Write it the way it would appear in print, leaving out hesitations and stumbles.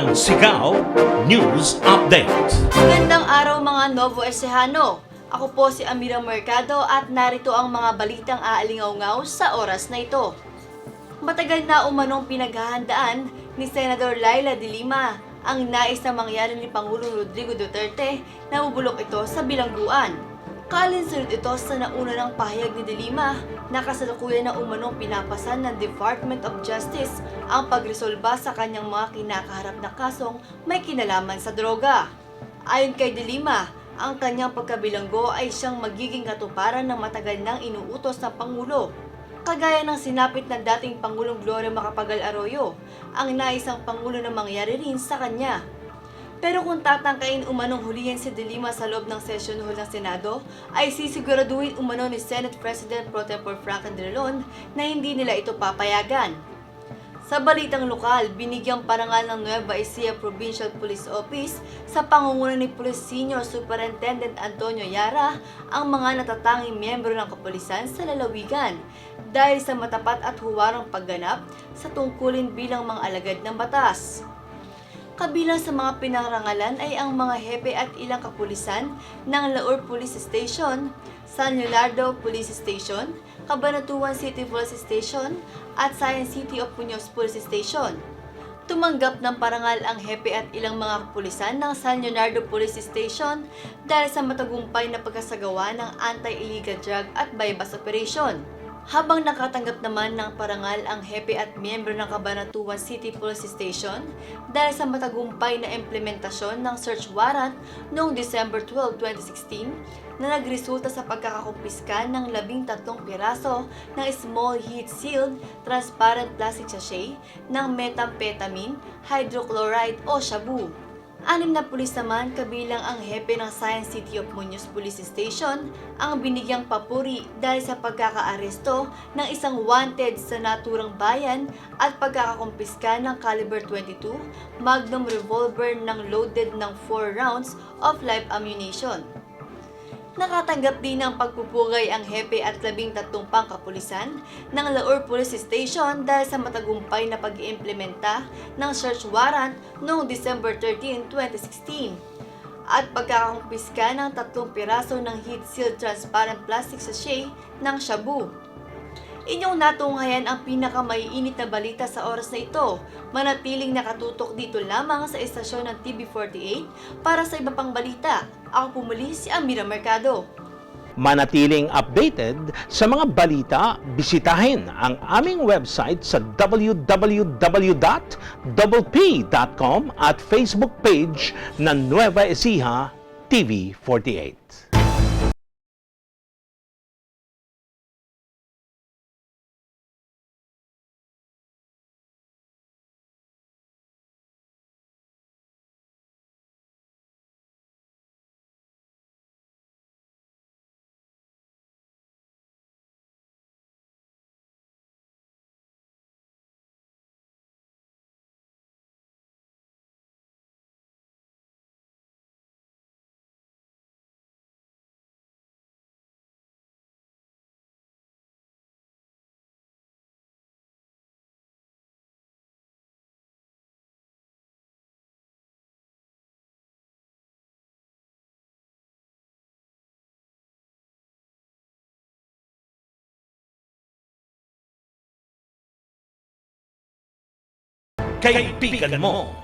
Unang Sigaw News Update. Magandang araw mga Novo Ecijano. Ako po si Amira Mercado at narito ang mga balitang aalingaw-ngaw sa oras na ito. Matagal na umanong pinaghahandaan ni Senador Laila de Lima ang nais na mangyari ni Pangulong Rodrigo Duterte na bubulok ito sa bilangguan. Kalinsunod ito sa nauna ng pahayag ni de Lima na kasalukuyan na umanong pinapasan ng Department of Justice ang pagresolba sa kanyang mga kinakaharap na kasong may kinalaman sa droga. Ayon kay de Lima, ang kanyang pagkabilanggo ay siyang magiging katuparan ng matagal nang inuutos ng Pangulo. Kagaya ng sinapit ng dating Pangulong Gloria Macapagal Arroyo, ang naisang Pangulo na mangyari rin sa kanya. Pero kung tatangkain umanong hulihin si de Lima sa loob ng session hall ng Senado, ay sisiguraduhin umano ni Senate President Pro Tempore Franklin Drilon na hindi nila ito papayagan. Sa balitang lokal, binigyang parangal ng Nueva Ecija Provincial Police Office sa pangunguna ni Police Senior Superintendent Antonio Yara ang mga natatanging miyembro ng kapulisan sa lalawigan dahil sa matapat at huwarang pagganap sa tungkulin bilang mga alagad ng batas. Kabilang sa mga pinangrangalan ay ang mga hepe at ilang kapulisan ng Laur Police Station, San Leonardo Police Station, Cabanatuan City Police Station at Science City of Muñoz Police Station. Tumanggap ng parangal ang hepe at ilang mga kapulisan ng San Leonardo Police Station dahil sa matagumpay na pagkasagawa ng anti-illegal drug at bypass operation. Habang nakatanggap naman ng parangal ang hepe at miyembro ng Cabanatuan City Police Station dahil sa matagumpay na implementasyon ng search warrant noong December 12, 2016 na nagresulta sa pagkakakumpiska ng 13 piraso ng small heat-sealed transparent plastic sachet ng methamphetamine hydrochloride o shabu. 6 na pulis naman kabilang ang hepe ng Science City of Muñoz Police Station ang binigyang papuri dahil sa pagkakaaresto ng isang wanted sa naturang bayan at pagkakakumpiska ng caliber 22 Magnum revolver ng loaded ng 4 rounds of live ammunition. Nakatanggap din ng pagpupugay ang hepe at 13 pang kapulisan ng Laur Police Station dahil sa matagumpay na pag-iimplementa ng search warrant noong December 13, 2016 at pagkakakumpiska ng 3 piraso ng heat-sealed transparent plastic sachet ng shabu. Inyong natunghayan ang pinakamaiinit na balita sa oras na ito. Manatiling nakatutok dito lamang sa istasyon ng TV48 para sa iba pang balita. Ako pumuli si Amira Mercado. Manatiling updated sa mga balita, bisitahin ang aming website sa www.doublepay.com at Facebook page ng Nueva Ecija TV48. Kaibigan mo